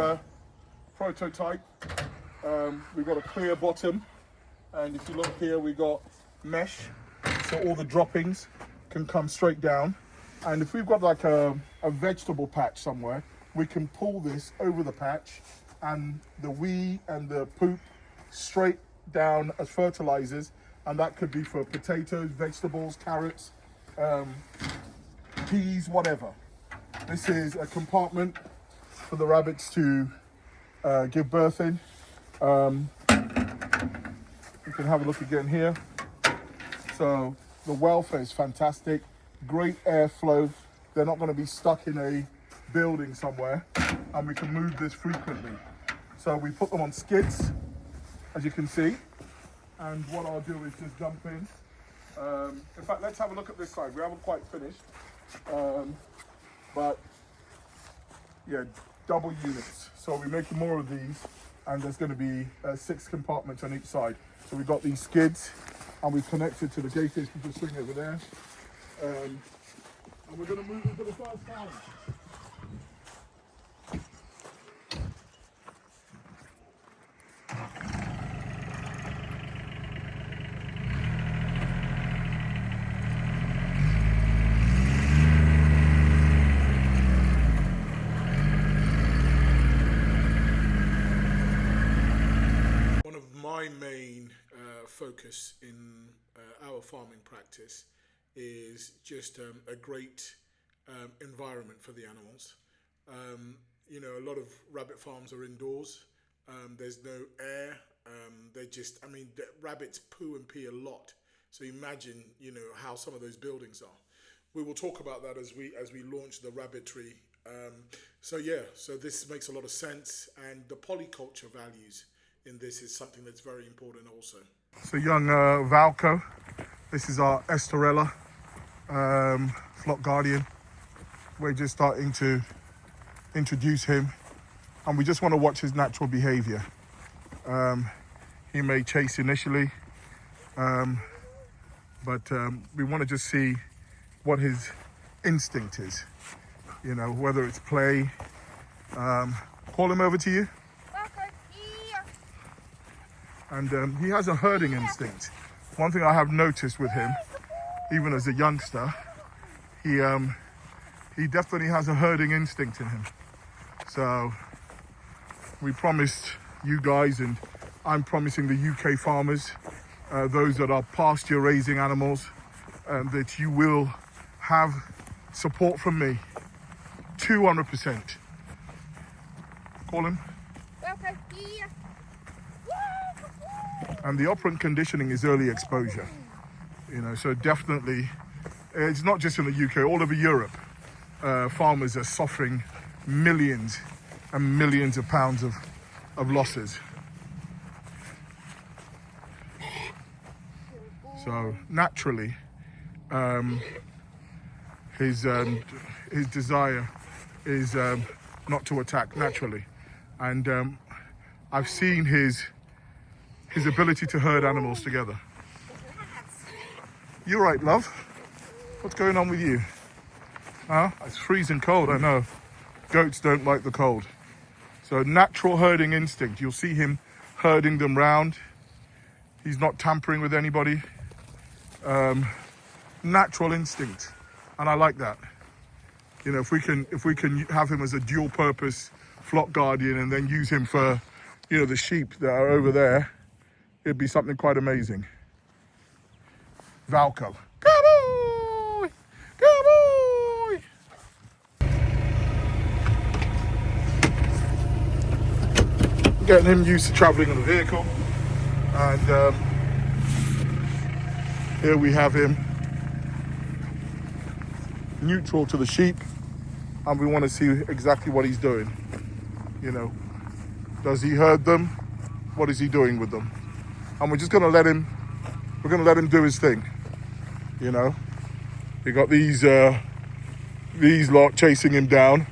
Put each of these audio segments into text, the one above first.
our prototype. We've got a clear bottom, and if you look here, we got mesh, so all the droppings can come straight down. And if we've got like a vegetable patch somewhere, we can pull this over the patch and the wee and the poop straight down as fertilizers, and that could be for potatoes, vegetables, carrots, peas, whatever. This is a compartment for the rabbits to give birth in. You can have a look again here. So the welfare is fantastic, great airflow. They're not going to be stuck in a building somewhere, and we can move this frequently. So we put them on skids, as you can see, and what I'll do is just jump in. In fact, let's have a look at this side. We haven't quite finished, but yeah, double units. So we're making more of these, and there's going to be 6 compartments on each side. So we've got these skids, and we've connected to the gaiters, which will swing over there. And we're going to move into the first farm. My main focus in our farming practice is just a great environment for the animals. You know, a lot of rabbit farms are indoors. There's no air. They're just, I mean, the rabbits poo and pee a lot. So imagine, you know, how some of those buildings are. We will talk about that as we launch the rabbitry. So this makes a lot of sense, and the polyculture values in this is something that's very important also. So young Valko, this is our Estrela flock guardian. We're just starting to introduce him, and we just want to watch his natural behavior. He may chase initially, but we want to just see what his instinct is, you know, whether it's play. Call him over to you. And he has a herding instinct. One thing I have noticed with him, even as a youngster, he definitely has a herding instinct in him. So we promised you guys, and I'm promising the UK farmers, those that are pasture raising animals, that you will have support from me, 200%. Call him. And the operant conditioning is early exposure, you know, so definitely, it's not just in the UK, all over Europe, farmers are suffering millions and millions of pounds of losses. So naturally, his desire is not to attack naturally. And I've seen his ability to herd animals together. You're right, love. What's going on with you? Huh? It's freezing cold, I know. Goats don't like the cold. So natural herding instinct. You'll see him herding them round. He's not tampering with anybody. Natural instinct. And I like that. You know, if we can have him as a dual purpose flock guardian and then use him for, you know, the sheep that are over there, it'd be something quite amazing. Valko. Cowboy! Cowboy! Getting him used to traveling in the vehicle. And here we have him neutral to the sheep. And we want to see exactly what he's doing. You know, does he herd them? What is he doing with them? And we're just going to let him do his thing, you know. You got these lot chasing him down,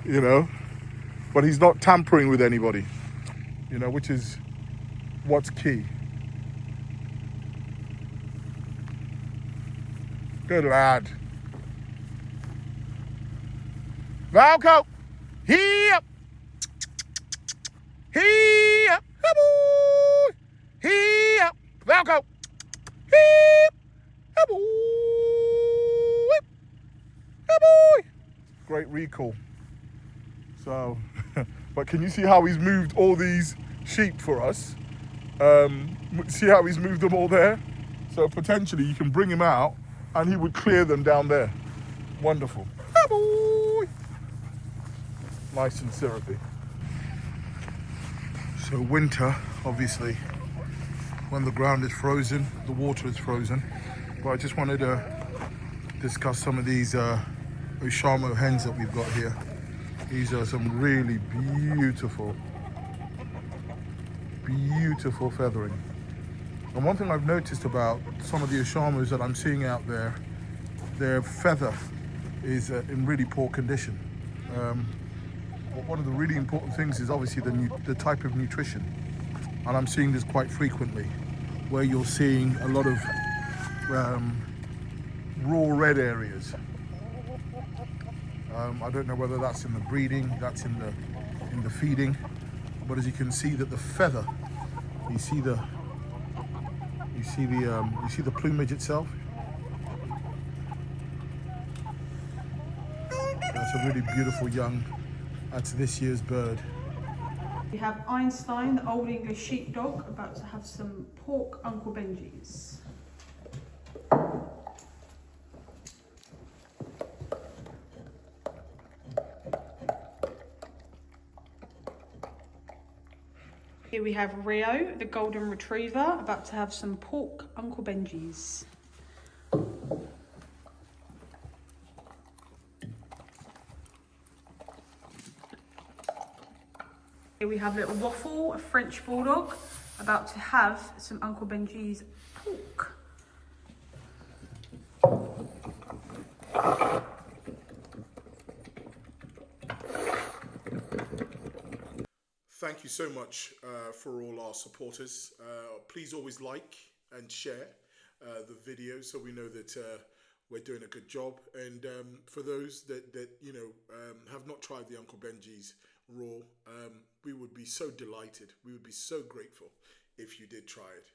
you know, but he's not tampering with anybody, you know, which is what's key. Good lad. Valko, here. Here, boy. Here, Valko. Here, boy. Boy. Great recall. So, but can you see how he's moved all these sheep for us? See how he's moved them all there? So potentially you can bring him out and he would clear them down there. Wonderful. Boy. Nice and syrupy. So winter, obviously, when the ground is frozen, the water is frozen. But I just wanted to discuss some of these Oshamo hens that we've got here. These are some really beautiful feathering. And one thing I've noticed about some of the Oshamos that I'm seeing out there, their feather is in really poor condition. One of the really important things is obviously the type of nutrition. And I'm seeing this quite frequently, where you're seeing a lot of raw red areas. I don't know whether that's in the breeding, that's in the feeding, but as you can see that the feather, you see the plumage itself. That's a really beautiful young. That's this year's bird. We have Einstein, the Old English sheepdog, about to have some pork Uncle Benji's. Here we have Rio, the golden retriever, about to have some pork Uncle Benji's. Here we have little Waffle, a French bulldog, about to have some Uncle Benji's pork. Thank you so much for all our supporters. Please always like and share the video so we know that we're doing a good job. And for those that have not tried the Uncle Benji's raw, we would be so delighted. We would be so grateful if you did try it.